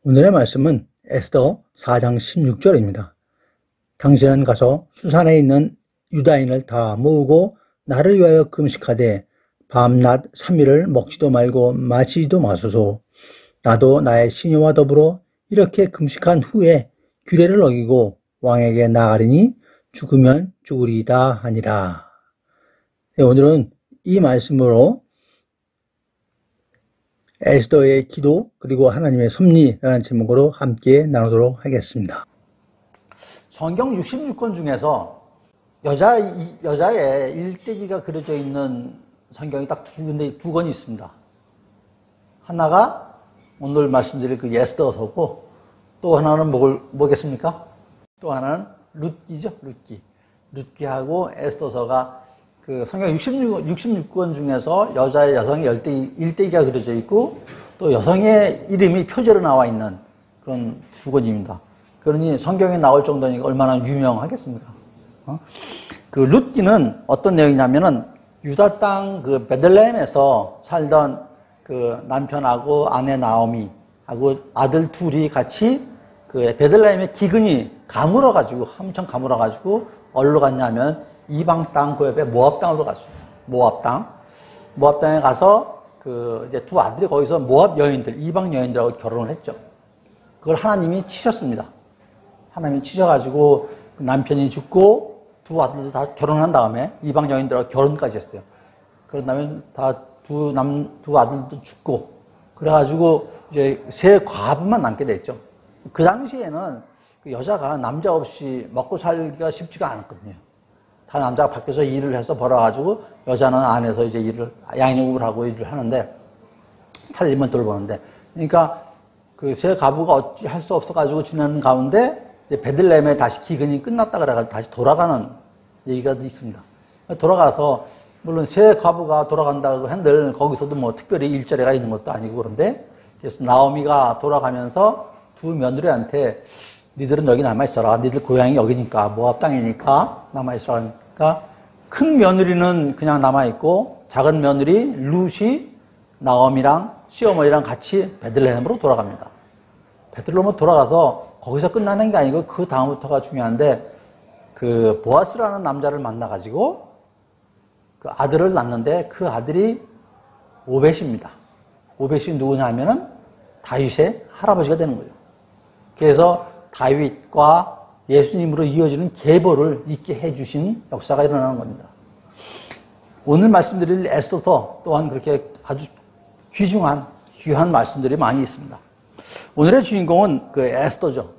오늘의 말씀은 에스더 4장 16절입니다. 당신은 가서 수산에 있는 유다인을 다 모으고 나를 위하여 금식하되 밤낮 3일을 먹지도 말고 마시지도 마소서. 나도 나의 시녀와 더불어 이렇게 금식한 후에 규례를 어기고 왕에게 나아가리니 죽으면 죽으리이다 하니라. 네, 오늘은 이 말씀으로 에스더의 기도 그리고 하나님의 섭리라는 제목으로 함께 나누도록 하겠습니다. 성경 66권 중에서 여자의 일대기가 그려져 있는 성경이 딱 두 권이 있습니다. 하나가 오늘 말씀드릴 그 에스더서고, 또 하나는 뭐겠습니까? 또 하나는 룻기죠. 룻기하고 에스더서가 그 성경 66권 중에서 여성의 일대기가 그려져 있고, 또 여성의 이름이 표제로 나와 있는 그런 두 권입니다. 그러니 성경에 나올 정도니까 얼마나 유명하겠습니까? 그 룻기는 어떤 내용이냐면은 유다 땅 그 베들레헴에서 살던 그 남편하고 아내 나오미하고 아들 둘이 같이 그 베들레헴의 기근이 엄청 가물어가지고 어디로 갔냐면 이방 땅 그 옆에 모압 땅으로 갔어요. 모압 땅에 가서 그 이제 두 아들이 거기서 모압 여인들, 이방 여인들하고 결혼을 했죠. 그걸 하나님이 치셨습니다. 하나님이 치셔가지고 남편이 죽고 두 아들도 다 결혼한 다음에 이방 여인들하고 결혼까지 했어요. 그런 다음에 다 두 아들도 죽고, 그래가지고 이제 세 과부만 남게 됐죠. 그 당시에는 그 여자가 남자 없이 먹고 살기가 쉽지가 않았거든요. 다 남자가 밖에서 일을 해서 벌어가지고 여자는 안에서 이제 양육을 하고 일을 하는데, 살림을 돌보는데, 그러니까 그 세 가부가 어찌 할 수 없어가지고 지내는 가운데 이제 베들레헴에 다시 기근이 끝났다 그래가지고 다시 돌아가는 얘기가 있습니다. 돌아가서 물론 세 가부가 돌아간다고 한들 거기서도 뭐 특별히 일자리가 있는 것도 아니고, 그런데 그래서 나오미가 돌아가면서 두 며느리한테 니들은 여기 남아있어라. 니들 고향이 여기니까, 모압 땅이니까 남아있어라. 그러니까 큰 며느리는 그냥 남아있고 작은 며느리 룻이 나오미랑 시어머니랑 같이 베들레헴으로 돌아갑니다. 베들레헴으로 돌아가서 거기서 끝나는 게 아니고 그 다음부터가 중요한데, 그 보아스라는 남자를 만나가지고 그 아들을 낳는데 그 아들이 오벳입니다. 오벳이 누구냐면은 다윗의 할아버지가 되는 거죠. 그래서 다윗과 예수님으로 이어지는 계보를 있게 해주신 역사가 일어나는 겁니다. 오늘 말씀드릴 에스더서 또한 그렇게 아주 귀한 말씀들이 많이 있습니다. 오늘의 주인공은 그 에스더죠.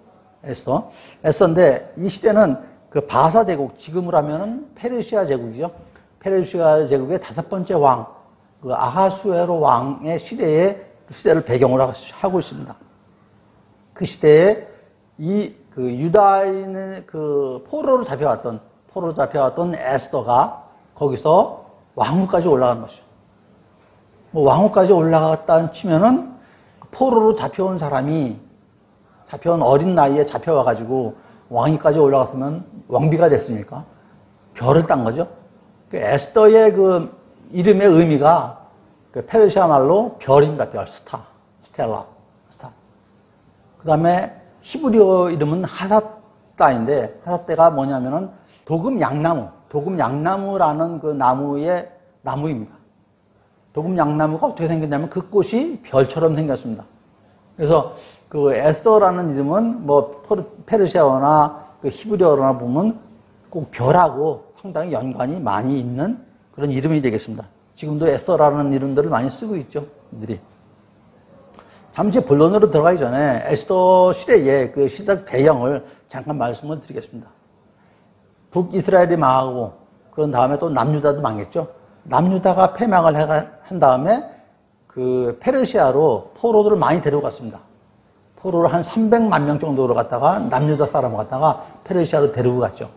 에스더인데 이 시대는 그 바사 제국, 지금으로 하면은 페르시아 제국이죠. 페르시아 제국의 5번째 왕, 그 아하수에로 왕의 시대를 배경으로 하고 있습니다. 그 시대에 그 유다인의 그 포로로 잡혀왔던 에스더가 거기서 왕후까지 올라간 것이죠. 뭐 왕후까지 올라갔다 치면은 포로로 잡혀온 어린 나이에 잡혀와가지고 왕위까지 올라갔으면 왕비가 됐으니까 별을 딴 거죠. 그 에스더의 그 이름의 의미가 그 페르시아 말로 별입니다. 별, 스텔라. 그 다음에 히브리어 이름은 하삿다인데, 하삿대가 뭐냐면은 도금양나무라는 그 나무입니다. 도금양나무가 어떻게 생겼냐면 그 꽃이 별처럼 생겼습니다. 그래서 그 에스더라는 이름은 뭐 페르시아어나 그 히브리어나 보면 꼭 별하고 상당히 연관이 많이 있는 그런 이름이 되겠습니다. 지금도 에스더라는 이름들을 많이 쓰고 있죠, 이들이. 잠시 본론으로 들어가기 전에 에스더 시대의 그 시대 배경을 잠깐 말씀을 드리겠습니다. 북이스라엘이 망하고 그런 다음에 또 남유다도 망했죠. 남유다가 패망을 한 다음에 그 페르시아로 포로들을 많이 데려갔습니다. 포로를 한 300만 명 정도로 갔다가 남유다 사람을 갖다가 페르시아로 데리고 갔죠.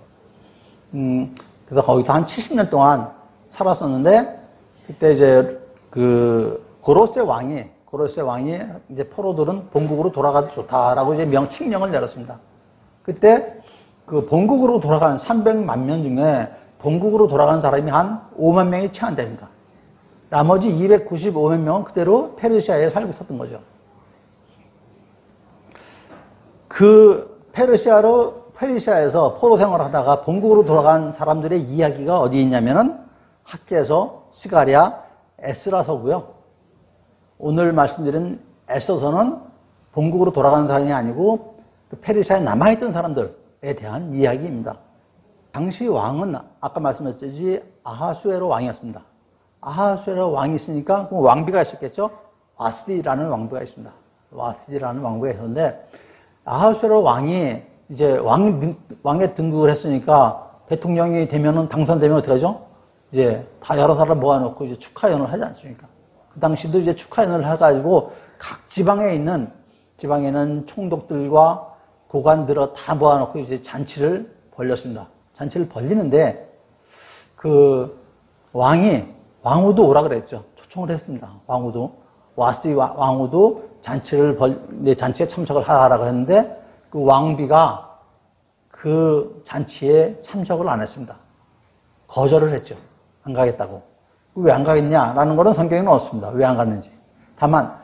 그래서 거기서 한 70년 동안 살았었는데, 그때 이제 그 고로세 왕이 이제 포로들은 본국으로 돌아가도 좋다라고 이제 칙령을 내렸습니다. 그때 그 본국으로 돌아간 300만 명 중에 본국으로 돌아간 사람이 한 5만 명이 채 안 됩니다. 나머지 295만 명은 그대로 페르시아에 살고 있었던 거죠. 그 페르시아에서 포로 생활을 하다가 본국으로 돌아간 사람들의 이야기가 어디 있냐면은 학계에서 스가랴, 에스라서고요. 오늘 말씀드린 에스더서는 본국으로 돌아가는 사람이 아니고 그 페르시아에 남아있던 사람들에 대한 이야기입니다. 당시 왕은 아까 말씀드렸듯이 아하수에로 왕이었습니다. 아하수에로 왕이 있으니까 그 왕비가 있었겠죠. 와스디라는 왕비가 있습니다. 와스디라는 왕비가 있었는데 아하수에로 왕이 이제 왕에 등극을 했으니까 대통령이 되면은 당선되면 어떻게 하죠? 이제 다 여러 사람 모아놓고 이제 축하연을 하지 않습니까? 그 당시도 이제 축하연을 해가지고 각 지방에 있는 총독들과 고관들을 다 모아놓고 이제 잔치를 벌렸습니다. 잔치를 벌리는데 그 왕후도 오라 그랬죠. 초청을 했습니다. 왕후도 와스디 왕후도 잔치에 참석을 하라고 했는데 그 왕비가 그 잔치에 참석을 안 했습니다. 거절을 했죠. 안 가겠다고. 왜 안 가겠냐라는 거는 성경에는 없습니다. 왜 안 갔는지. 다만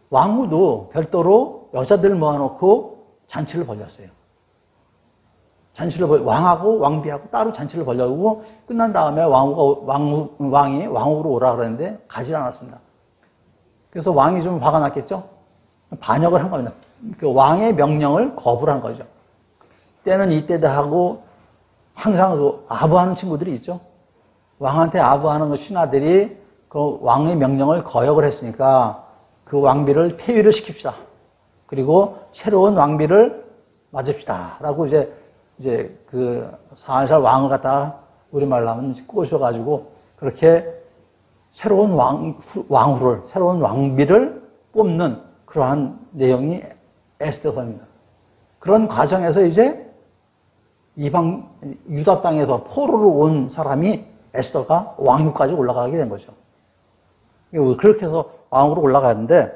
왕후도 별도로 여자들 모아놓고 잔치를 벌였어요. 왕하고 왕비하고 따로 잔치를 벌려고 끝난 다음에 왕이 왕후로 오라 그랬는데 가지 않았습니다. 그래서 왕이 좀 화가 났겠죠? 반역을 한 겁니다. 그 왕의 명령을 거부를 한 거죠. 때는 이때다 하고 항상 그 아부하는 친구들이 있죠. 왕한테 아부하는 그 신하들이 그 왕의 명령을 거역을 했으니까 그 왕비를 폐위를 시킵시다. 그리고 새로운 왕비를 맞읍시다. 라고 이제 그 살살 왕을 갖다가 우리말로 하면 꼬셔가지고 그렇게 새로운 새로운 왕비를 뽑는 그러한 내용이 에스더서입니다. 그런 과정에서 이제 유다 땅에서 포로로 온 사람이 에스더가 왕위까지 올라가게 된 거죠. 그렇게 해서 왕으로 올라가는데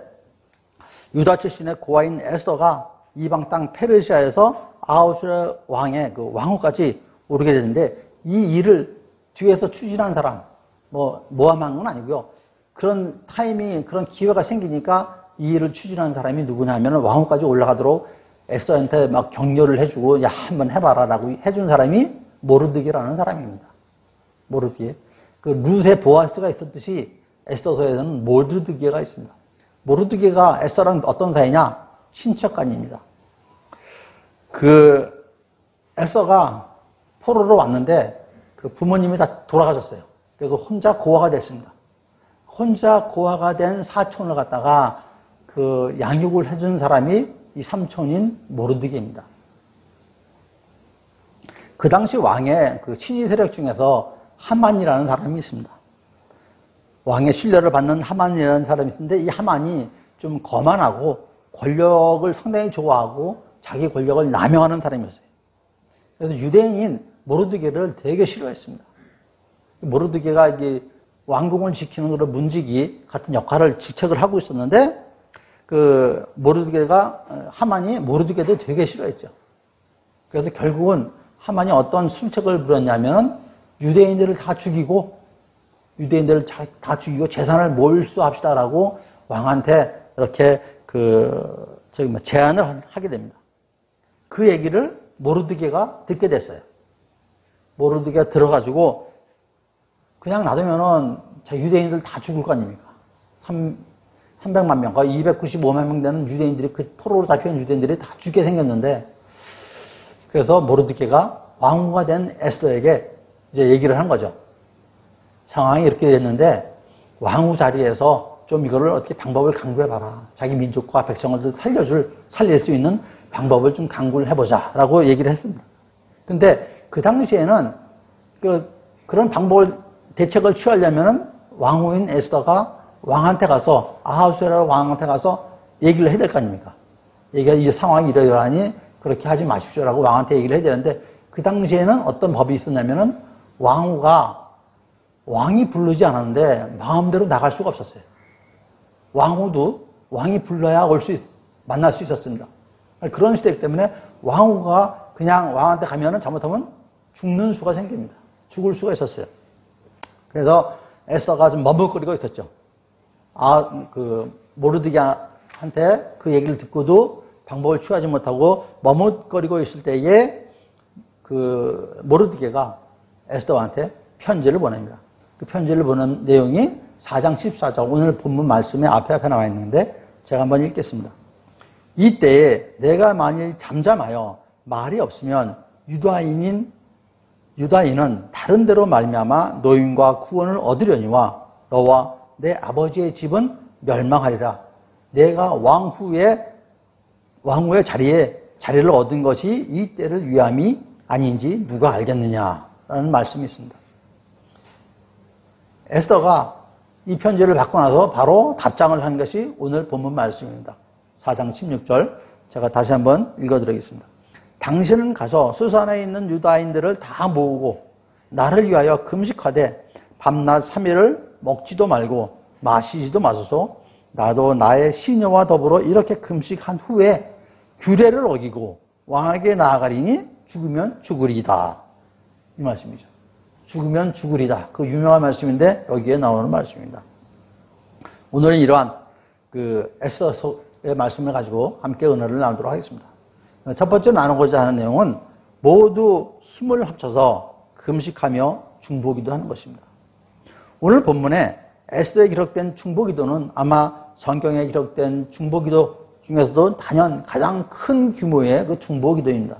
유다 출신의 고아인 에스더가 이방 땅 페르시아에서 아하수에로 왕의 그 왕후까지 오르게 되는데 이 일을 뒤에서 추진한 사람, 모함한 건 아니고요. 그런 타이밍, 그런 기회가 생기니까 이 일을 추진한 사람이 누구냐면 왕후까지 올라가도록 에스더한테 막 격려를 해주고 야 한번 해봐라라고 해준 사람이 모르드게라는 사람입니다. 모르드게. 그 룻의 보아스가 있었듯이 에스더서에서는 모르드게가 있습니다. 모르드게가 에스더랑 어떤 사이냐? 친척간입니다. 그 에스더가 포로로 왔는데 그 부모님이 다 돌아가셨어요. 그래서 혼자 고아가 됐습니다. 혼자 고아가 된 사촌을 갖다가 그 양육을 해준 사람이 이 삼촌인 모르드게입니다. 그 당시 왕의 그 친위 세력 중에서 하만이라는 사람이 있습니다. 왕의 신뢰를 받는 하만이라는 사람이 있는데 이 하만이 좀 거만하고 권력을 상당히 좋아하고 자기 권력을 남용하는 사람이었어요. 그래서 유대인인 모르드게를 되게 싫어했습니다. 모르드게가 이게 왕궁을 지키는 그런 문지기 같은 직책을 하고 있었는데 그 하만이 모르드게도 되게 싫어했죠. 그래서 결국은 하만이 어떤 술책을 부렸냐면 유대인들을 다 죽이고 재산을 몰수합시다라고 왕한테 이렇게 제안을 하게 됩니다. 그 얘기를 모르드게가 듣게 됐어요. 모르드게가 들어가지고 그냥 놔두면은 유대인들 다 죽을 거 아닙니까? 300만 명, 거의 295만 명 되는 유대인들이 그 포로로 잡혀온 유대인들이 다 죽게 생겼는데 그래서 모르드게가 왕후가 된 에스더에게 이제 얘기를 한 거죠. 상황이 이렇게 됐는데 왕후 자리에서 좀 이거를 어떻게 방법을 강구해봐라. 자기 민족과 백성을 살릴 수 있는 방법을 좀 강구를 해보자. 라고 얘기를 했습니다. 근데 그 당시에는 그런 대책을 취하려면은 왕후인 에스더가 왕한테 가서, 아하수에로 왕한테 가서 얘기를 해야 될 거 아닙니까? 이 상황이 이러이러하니 그렇게 하지 마십시오라고 왕한테 얘기를 해야 되는데 그 당시에는 어떤 법이 있었냐면은 왕이 부르지 않았는데 마음대로 나갈 수가 없었어요. 왕후도 왕이 불러야 만날 수 있었습니다. 그런 시대이기 때문에 왕후가 그냥 왕한테 가면은 잘못하면 죽는 수가 생깁니다. 죽을 수가 있었어요. 그래서 에스더가 좀 머뭇거리고 있었죠. 모르드게한테 그 얘기를 듣고도 방법을 취하지 못하고 머뭇거리고 있을 때에 그 모르드게가 에스더한테 편지를 보냅니다. 그 편지를 보낸 내용이 4장 14절 오늘 본문 말씀에 앞에 나와 있는데 제가 한번 읽겠습니다. 이때에 내가 만일 잠잠하여 말이 없으면 유다인은 다른 데로 말미암아 노임과 구원을 얻으려니와 너와 내 아버지의 집은 멸망하리라. 내가 왕후의 자리를 얻은 것이 이 때를 위함이 아닌지 누가 알겠느냐라는 말씀이 있습니다. 에스더가 이 편지를 받고 나서 바로 답장을 한 것이 오늘 본문 말씀입니다. 4장 16절 제가 다시 한번 읽어드리겠습니다. 당신은 가서 수산에 있는 유다인들을 다 모으고 나를 위하여 금식하되 밤낮 3일을 먹지도 말고 마시지도 마소서. 나도 나의 시녀와 더불어 이렇게 금식한 후에 규례를 어기고 왕에게 나아가리니 죽으면 죽으리다. 이 말씀이죠. 죽으면 죽으리다. 그 유명한 말씀인데 여기에 나오는 말씀입니다. 오늘은 이러한 그 에스더의 말씀을 가지고 함께 은혜를 나누도록 하겠습니다. 첫 번째 나누고자 하는 내용은 모두 힘을 합쳐서 금식하며 중보기도 하는 것입니다. 오늘 본문에 에스더에 기록된 중보기도는 아마 성경에 기록된 중보기도 중에서도 단연 가장 큰 규모의 그 중보기도입니다.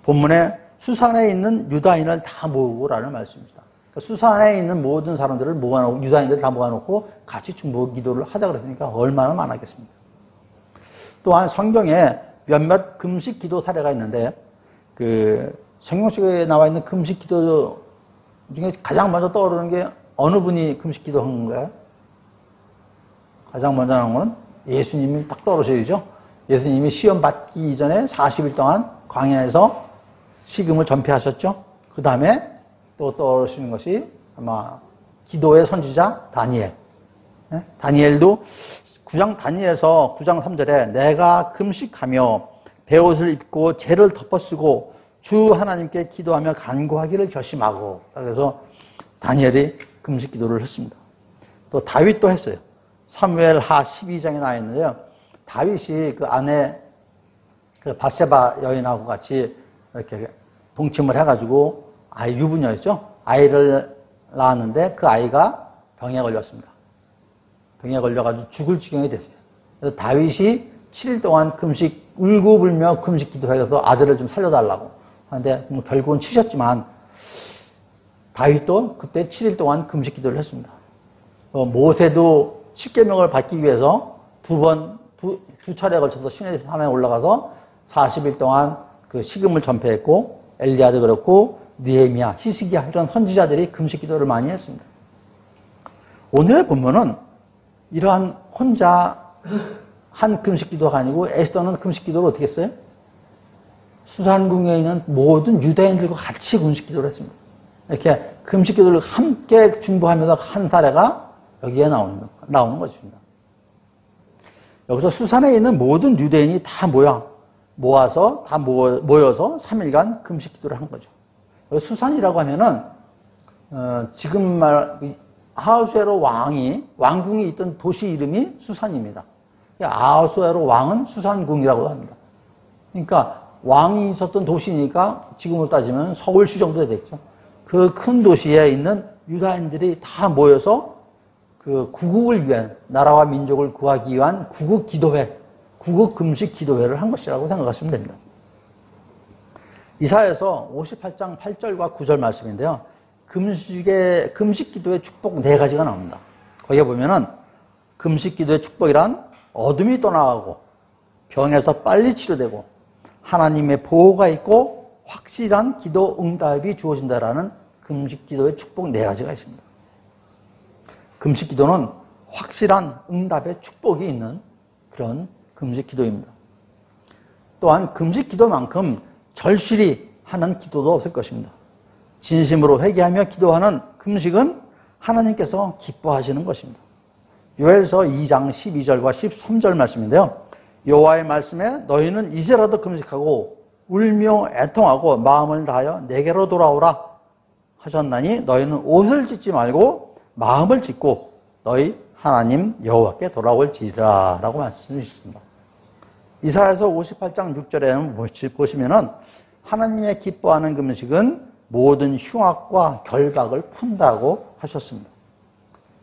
본문에 수산에 있는 유다인을 다 모으고라는 말씀입니다. 그러니까 수산에 있는 모든 사람들을 모아놓고 유다인들 다 모아놓고 같이 중보기도를 하자 그랬으니까 얼마나 많았겠습니까? 또한 성경에 몇몇 금식기도 사례가 있는데 그 성경 속에 나와 있는 금식기도 중에 가장 먼저 떠오르는 게 어느 분이 금식기도 한 건가요? 가장 먼저 나온 건 예수님이 딱 떠오르셔야죠. 예수님이 시험 받기 이전에 40일 동안 광야에서 식음을 전폐하셨죠. 그 다음에 또 떠오르시는 것이 아마 기도의 선지자 다니엘. 다니엘도 다니엘서 9장 3절에 내가 금식하며 베옷을 입고 죄를 덮어쓰고 주 하나님께 기도하며 간구하기를 결심하고, 그래서 다니엘이 금식 기도를 했습니다. 또 다윗도 했어요. 사무엘 하 12장에 나와 있는데요. 다윗이 그 아내 그 밧세바 여인하고 같이 이렇게 동침을 해가지고 아이 유부녀였죠. 아이를 낳았는데 그 아이가 병에 걸렸습니다. 병에 걸려가지고 죽을 지경이 됐어요. 그래서 다윗이 7일 동안 울고불며 금식 기도해서 아들을 좀 살려달라고 하는데 결국은 치셨지만 다윗도 그때 7일 동안 금식 기도를 했습니다. 모세도 10계명을 받기 위해서 두 차례에 걸쳐서 시내 산에 올라가서 40일 동안 그 식음을 전폐했고, 엘리야도 그렇고 느헤미야, 히스기야 이런 선지자들이 금식 기도를 많이 했습니다. 오늘의 본문은 이러한 혼자 한 금식 기도가 아니고 에스더는 금식 기도를 어떻게 했어요? 수산궁에 있는 모든 유대인들과 같이 금식 기도를 했습니다. 이렇게 금식 기도를 함께 중보하면서 한 사례가 여기에 나오는 것입니다. 여기서 수산에 있는 모든 유대인이 다 모여서 3일간 금식 기도를 한 거죠. 수산이라고 하면은 지금 아하수에로 왕궁이 있던 도시 이름이 수산입니다. 아하수에로 왕은 수산궁이라고 합니다. 그러니까 왕이 있었던 도시니까 지금으로 따지면 서울시 정도 되겠죠. 그 큰 도시에 있는 유다인들이 다 모여서 그 구국을 위한, 나라와 민족을 구하기 위한 구국 기도회, 구국 금식 기도회를 한 것이라고 생각하시면 됩니다. 이사야서 58장 8절과 9절 말씀인데요. 금식 기도의 축복 4가지가 나옵니다. 거기에 보면은 금식 기도의 축복이란 어둠이 떠나가고 병에서 빨리 치료되고 하나님의 보호가 있고 확실한 기도 응답이 주어진다라는 금식 기도의 축복 4가지가 있습니다. 금식 기도는 확실한 응답의 축복이 있는 그런 금식 기도입니다. 또한 금식 기도만큼 절실히 하는 기도도 없을 것입니다. 진심으로 회개하며 기도하는 금식은 하나님께서 기뻐하시는 것입니다. 요엘서 2장 12절과 13절 말씀인데요. 여호와의 말씀에 너희는 이제라도 금식하고 울며 애통하고 마음을 다하여 내게로 돌아오라 하셨나니 너희는 옷을 찢지 말고 마음을 찢고 너희 하나님 여호와께 돌아올지라 라고 말씀해 주셨습니다. 이사야서 58장 6절에 보시면은 하나님의 기뻐하는 금식은 모든 흉악과 결박을 푼다고 하셨습니다.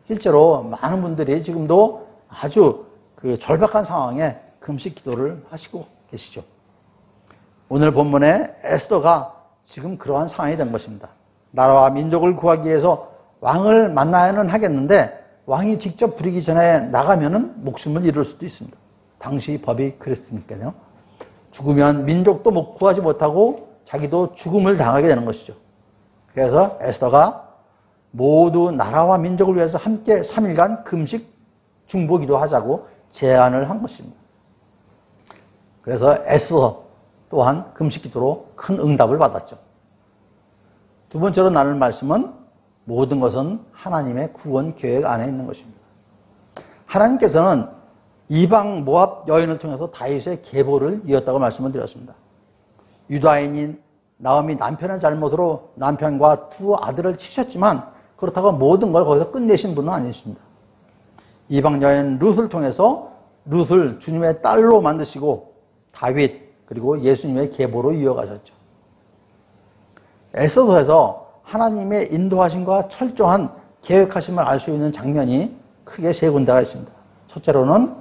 실제로 많은 분들이 지금도 아주 그 절박한 상황에 금식 기도를 하시고 계시죠. 오늘 본문에 에스더가 지금 그러한 상황이 된 것입니다. 나라와 민족을 구하기 위해서 왕을 만나야는 하겠는데 왕이 직접 부리기 전에 나가면은 목숨을 잃을 수도 있습니다. 당시 법이 그랬으니까요. 죽으면 민족도 구하지 못하고 자기도 죽음을 당하게 되는 것이죠. 그래서 에스더가 모두 나라와 민족을 위해서 함께 3일간 금식 중보기도 하자고 제안을 한 것입니다. 그래서 에스더 또한 금식기도로 큰 응답을 받았죠. 두 번째로 나눌 말씀은 모든 것은 하나님의 구원 계획 안에 있는 것입니다. 하나님께서는 이방 모압 여인을 통해서 다윗의 계보를 이었다고 말씀을 드렸습니다. 유다인인 나오미 남편의 잘못으로 남편과 두 아들을 치셨지만 그렇다고 모든 걸 거기서 끝내신 분은 아니십니다. 이방 여인 룻을 통해서 룻을 주님의 딸로 만드시고 다윗 그리고 예수님의 계보로 이어가셨죠. 에스더서에서 하나님의 인도하심과 철저한 계획하심을 알 수 있는 장면이 크게 세 군데가 있습니다. 첫째로는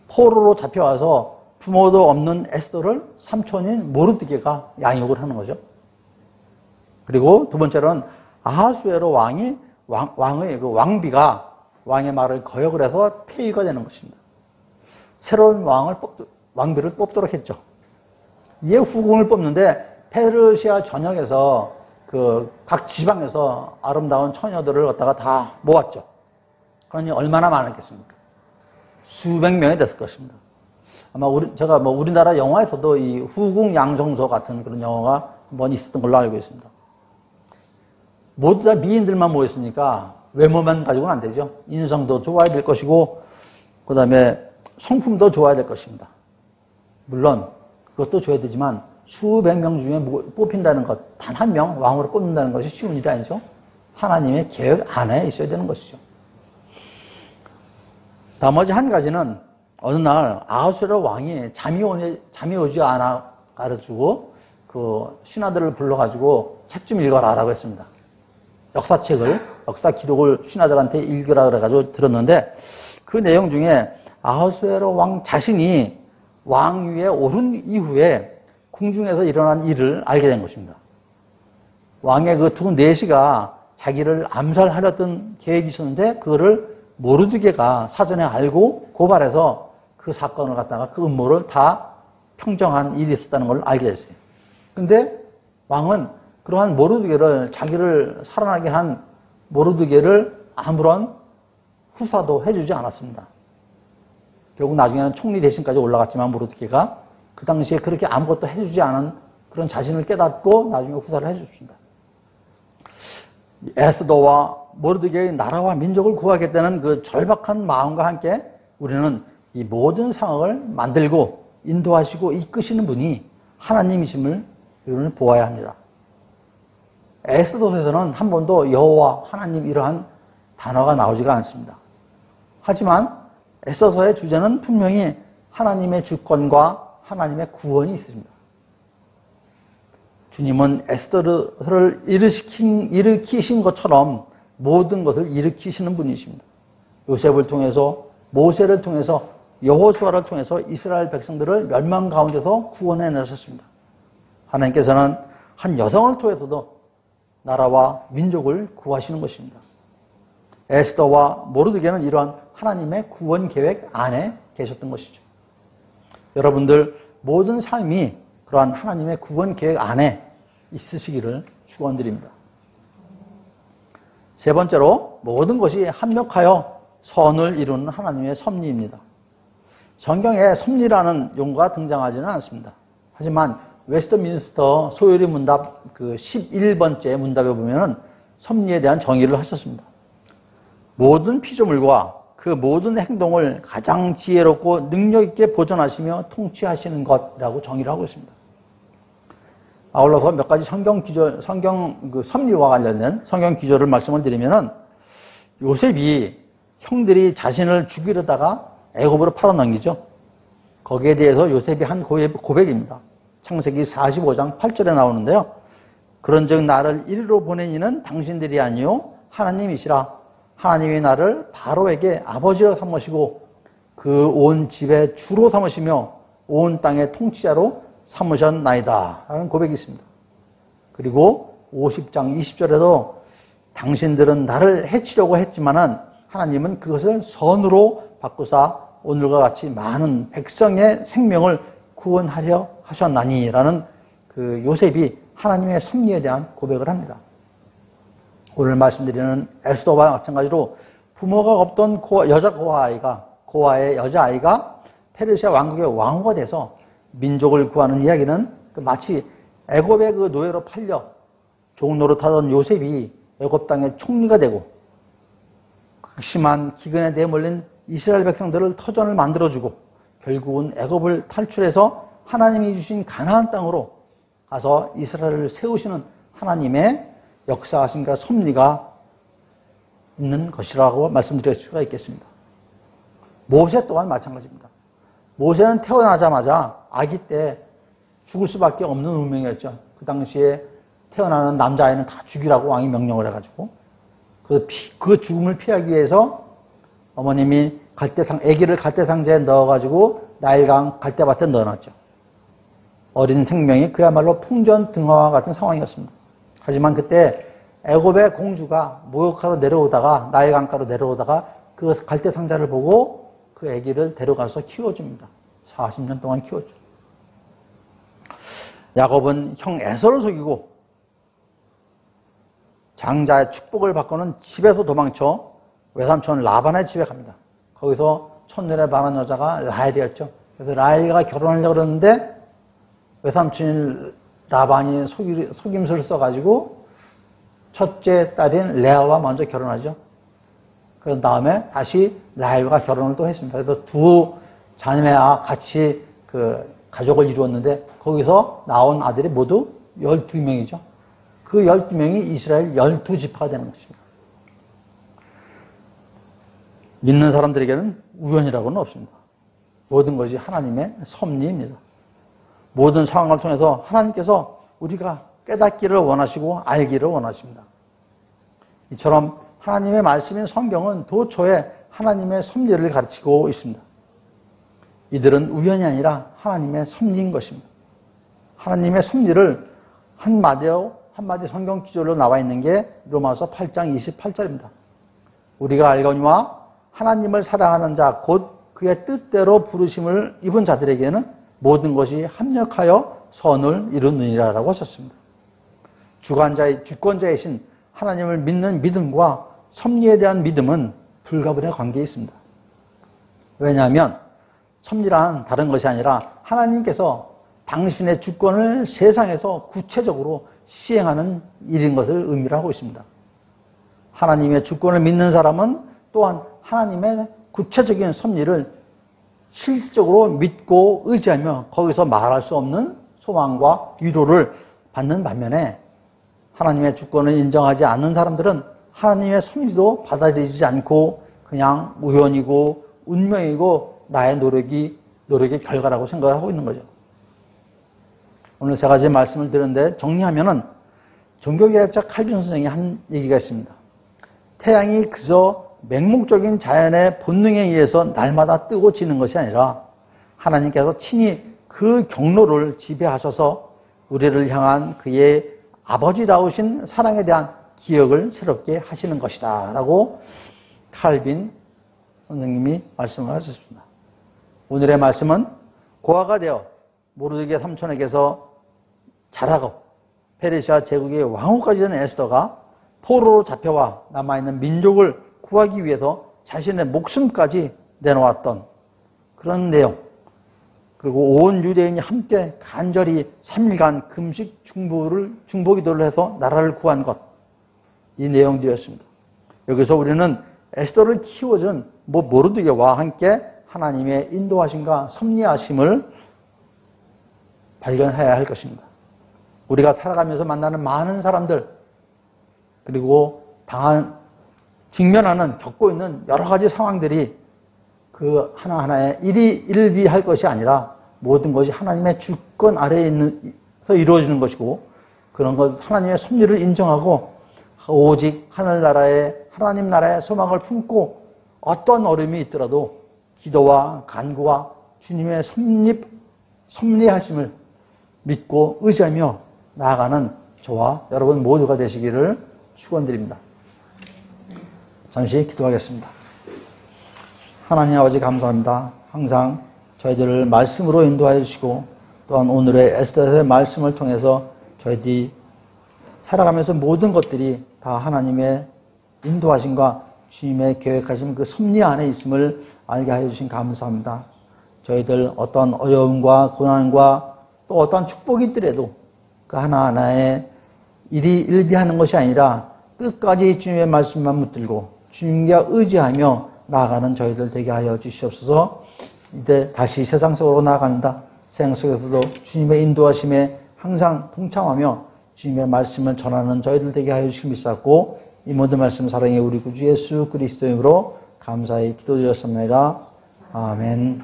포로로 잡혀와서 부모도 없는 에스더를 삼촌인 모르드게가 양육을 하는 거죠. 그리고 두 번째로는 아하수에로 왕의 그 왕비가 왕의 말을 거역을 해서 폐위가 되는 것입니다. 새로운 왕비를 뽑도록 했죠. 이에 후궁을 뽑는데 페르시아 전역에서 그 각 지방에서 아름다운 처녀들을 갖다가 다 모았죠. 그러니 얼마나 많았겠습니까? 수백 명이 됐을 것입니다. 아마 제가 우리나라 영화에서도 이 후궁 양성소 같은 그런 영화가 한번 있었던 걸로 알고 있습니다. 모두 다 미인들만 모였으니까 외모만 가지고는 안 되죠. 인성도 좋아야 될 것이고, 그 다음에 성품도 좋아야 될 것입니다. 물론 그것도 줘야 되지만 수백 명 중에 뽑힌다는 것, 단 한 명 왕으로 뽑는다는 것이 쉬운 일이 아니죠. 하나님의 계획 안에 있어야 되는 것이죠. 나머지 한 가지는 어느 날 아하수에로 왕이 잠이 오지 않아 가르치고 그 신하들을 불러가지고 책 좀 읽어라라고 했습니다. 역사책을, 역사 기록을 신하들한테 읽으라 그래가지고 들었는데 그 내용 중에 아하수에로 왕 자신이 왕위에 오른 이후에 궁중에서 일어난 일을 알게 된 것입니다. 왕의 그 두 내시가 자기를 암살하려던 계획이 있었는데 그거를 모르드게가 사전에 알고 고발해서 그 사건을 갖다가 그 음모를 다 평정한 일이 있었다는 걸 알게 됐어요. 근데 왕은 그러한 모르드게를, 자기를 살아나게 한 모르드게를 아무런 후사도 해주지 않았습니다. 결국 나중에는 총리 대신까지 올라갔지만 모르드게가 그 당시에 그렇게 아무것도 해주지 않은 그런 자신을 깨닫고 나중에 후사를 해줬습니다. 에스더와 모르드게의 나라와 민족을 구하겠다는 그 절박한 마음과 함께 우리는 이 모든 상황을 만들고 인도하시고 이끄시는 분이 하나님이심을 우리는 보아야 합니다. 에스더서에서는 한 번도 여호와 하나님 이러한 단어가 나오지가 않습니다. 하지만 에스더서의 주제는 분명히 하나님의 주권과 하나님의 구원이 있습니다. 주님은 에스더를 일으키신 것처럼 모든 것을 일으키시는 분이십니다. 요셉을 통해서, 모세를 통해서, 여호수아를 통해서 이스라엘 백성들을 멸망 가운데서 구원해 내셨습니다. 하나님께서는 한 여성을 통해서도 나라와 민족을 구하시는 것입니다. 에스더와 모르드게는 이러한 하나님의 구원 계획 안에 계셨던 것이죠. 여러분들 모든 삶이 그러한 하나님의 구원 계획 안에 있으시기를 축원드립니다. 세 번째로 모든 것이 합력하여 선을 이루는 하나님의 섭리입니다. 성경에 섭리라는 용어가 등장하지는 않습니다. 하지만 웨스트민스터 소요리 문답 그 11번째 문답에 보면은 섭리에 대한 정의를 하셨습니다. 모든 피조물과 그 모든 행동을 가장 지혜롭고 능력 있게 보존하시며 통치하시는 것이라고 정의를 하고 있습니다. 아울러서 몇 가지 성경 그 섭리와 관련된 성경 기조를 말씀을 드리면은 요셉이 형들이 자신을 죽이려다가 애굽으로 팔아넘기죠. 거기에 대해서 요셉이 한 고백입니다. 창세기 45장 8절에 나오는데요. 그런즉 나를 이리로 보낸 이는 당신들이 아니요 하나님이시라. 하나님이 나를 바로에게 아버지로 삼으시고 그 온 집의 주로 삼으시며 온 땅의 통치자로 삼으셨나이다 라는 고백이 있습니다. 그리고 50장 20절에도 당신들은 나를 해치려고 했지만은 하나님은 그것을 선으로 바꾸사 오늘과 같이 많은 백성의 생명을 구원하려 하셨나니 라는 그 요셉이 하나님의 섭리에 대한 고백을 합니다. 오늘 말씀드리는 에스더와 마찬가지로 부모가 없던 고아의 여자아이가 페르시아 왕국의 왕후가 돼서 민족을 구하는 이야기는 마치 애굽의 그 노예로 팔려 종노릇하던 요셉이 애굽 땅의 총리가 되고 극심한 기근에 내몰린 이스라엘 백성들을 터전을 만들어주고 결국은 애굽을 탈출해서 하나님이 주신 가나안 땅으로 가서 이스라엘을 세우시는 하나님의 역사하심과 섭리가 있는 것이라고 말씀드릴 수가 있겠습니다. 모세 또한 마찬가지입니다. 모세는 태어나자마자 아기 때 죽을 수밖에 없는 운명이었죠. 그 당시에 태어나는 남자아이는 다 죽이라고 왕이 명령을 해가지고 그 죽음을 피하기 위해서 어머님이 아기를 갈대상자에 넣어가지고 나일강 갈대밭에 넣어놨죠. 어린 생명이 그야말로 풍전등화와 같은 상황이었습니다. 하지만 그때 애굽의 공주가 목욕하러 내려오다가 나일강가로 내려오다가 그 갈대상자를 보고 그 아기를 데려가서 키워줍니다. 40년 동안 키웠죠. 야곱은 형 에서를 속이고 장자의 축복을 받고는 집에서 도망쳐 외삼촌 라반의 집에 갑니다. 거기서 첫눈에 반한 여자가 라헬이었죠. 그래서 라헬과 결혼하려고 그러는데 외삼촌 라반이 속임수를 써가지고 첫째 딸인 레아와 먼저 결혼하죠. 그런 다음에 다시 라헬과 결혼을 또 했습니다. 그래서 두 자매와 같이 그 가족을 이루었는데 거기서 나온 아들이 모두 12명이죠. 그 12명이 이스라엘 12지파가 되는 것입니다. 믿는 사람들에게는 우연이라고는 없습니다. 모든 것이 하나님의 섭리입니다. 모든 상황을 통해서 하나님께서 우리가 깨닫기를 원하시고 알기를 원하십니다. 이처럼 하나님의 말씀인 성경은 도처에 하나님의 섭리를 가르치고 있습니다. 이들은 우연이 아니라 하나님의 섭리인 것입니다. 하나님의 섭리를 한마디 성경 기절로 나와 있는 게 로마서 8장 28절입니다. 우리가 알거니와 하나님을 사랑하는 자 곧 그의 뜻대로 부르심을 입은 자들에게는 모든 것이 합력하여 선을 이루느니라라고 하셨습니다. 주권자이신 하나님을 믿는 믿음과 섭리에 대한 믿음은 불가분의 관계에 있습니다. 왜냐하면 섭리란 다른 것이 아니라 하나님께서 당신의 주권을 세상에서 구체적으로 시행하는 일인 것을 의미를 하고 있습니다. 하나님의 주권을 믿는 사람은 또한 하나님의 구체적인 섭리를 실질적으로 믿고 의지하며 거기서 말할 수 없는 소망과 위로를 받는 반면에 하나님의 주권을 인정하지 않는 사람들은 하나님의 섭리도 받아들이지 않고 그냥 우연이고 운명이고 나의 노력의 결과라고 생각하고 있는 거죠. 오늘 세 가지 말씀을 드렸는데 정리하면은 종교개혁자 칼빈 선생이 한 얘기가 있습니다. 태양이 그저 맹목적인 자연의 본능에 의해서 날마다 뜨고 지는 것이 아니라 하나님께서 친히 그 경로를 지배하셔서 우리를 향한 그의 아버지다우신 사랑에 대한 기억을 새롭게 하시는 것이다 라고 칼빈 선생님이 말씀을 하셨습니다. 오늘의 말씀은 고아가 되어 모르드게 삼촌에게서 자라고 페르시아 제국의 왕후까지 된 에스더가 포로로 잡혀와 남아있는 민족을 구하기 위해서 자신의 목숨까지 내놓았던 그런 내용, 그리고 온 유대인이 함께 간절히 3일간 금식 중보기도를 해서 나라를 구한 것, 이 내용들이었습니다. 여기서 우리는 에스더를 키워준 모르드게와 함께 하나님의 인도하심과 섭리하심을 발견해야 할 것입니다. 우리가 살아가면서 만나는 많은 사람들, 그리고 겪고 있는 여러 가지 상황들이 그 하나하나에 일비할 것이 아니라 모든 것이 하나님의 주권 아래에 있어서 이루어지는 것이고, 그런 것 하나님의 섭리를 인정하고 오직 하나님 나라의 소망을 품고 어떤 어려움이 있더라도 기도와 간구와 주님의 섭리하심을 믿고 의지하며 나아가는 저와 여러분 모두가 되시기를 축원드립니다. 잠시 기도하겠습니다. 하나님 아버지 감사합니다. 항상 저희들을 말씀으로 인도하여 주시고 또한 오늘의 에스더의 말씀을 통해서 저희들이 살아가면서 모든 것들이 다 하나님의 인도하심과 주님의 계획하신 그 섭리 안에 있음을 알게 하여 주신 감사합니다. 저희들 어떤 어려움과 고난과 또 어떤 축복이 있더라도 그 하나하나에 일비하는 것이 아니라 끝까지 주님의 말씀만 붙들고 주님께 의지하며 나아가는 저희들 되게 하여 주시옵소서. 이제 다시 세상 속으로 나아간다. 세상 속에서도 주님의 인도하심에 항상 동참하며 주님의 말씀을 전하는 저희들 되게 하여 주시기 믿사옵고 이 모든 말씀 사랑의 우리 구주 예수 그리스도의 이름으로 감사히 기도드렸습니다. 아멘.